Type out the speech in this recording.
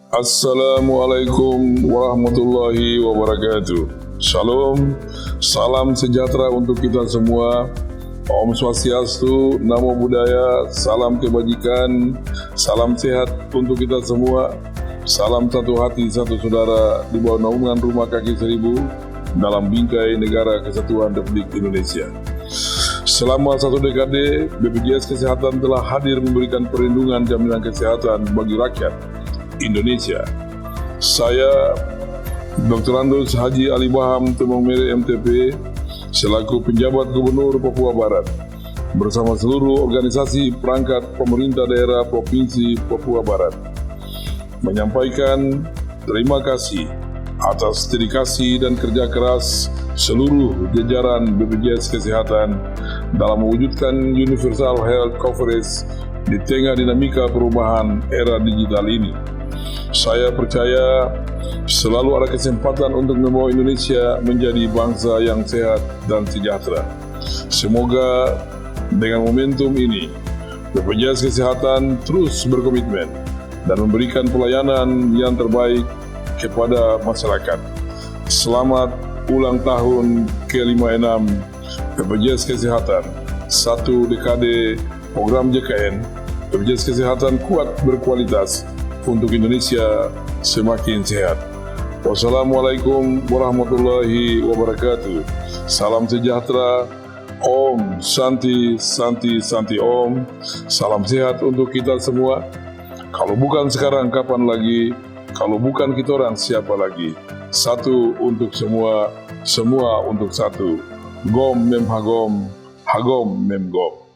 Assalamualaikum warahmatullahi wabarakatuh. Shalom, salam sejahtera untuk kita semua. Om Swastiastu, Namo Buddhaya, salam kebajikan, salam sehat untuk kita semua. Salam satu hati, satu saudara di bawah naungan Rumah Kaki Seribu dalam bingkai Negara Kesatuan Republik Indonesia. Selama satu dekade, BPJS Kesehatan telah hadir memberikan perlindungan jaminan kesehatan bagi rakyat Indonesia. Saya Dr. Andus Haji Ali Baham Temong Mere MTP selaku penjabat Gubernur Papua Barat bersama seluruh organisasi perangkat pemerintah daerah Provinsi Papua Barat menyampaikan terima kasih atas dedikasi dan kerja keras seluruh jajaran BPJS Kesehatan dalam mewujudkan Universal Health Coverage di tengah dinamika perubahan era digital ini. Saya percaya selalu ada kesempatan untuk membawa Indonesia menjadi bangsa yang sehat dan sejahtera. Semoga dengan momentum ini, BPJS Kesehatan terus berkomitmen dan memberikan pelayanan yang terbaik kepada masyarakat. Selamat ulang tahun ke-56 BPJS Kesehatan, satu dekade program JKN. BPJS Kesehatan kuat berkualitas untuk Indonesia semakin sehat. Wassalamualaikum warahmatullahi wabarakatuh. Salam sejahtera. Om Santi Santi Santi Om. Salam sehat untuk kita semua. Kalau bukan sekarang, kapan lagi? Kalau bukan kita orang, siapa lagi? Satu untuk semua, semua untuk satu. Gom mem hagom, hagom mem gom.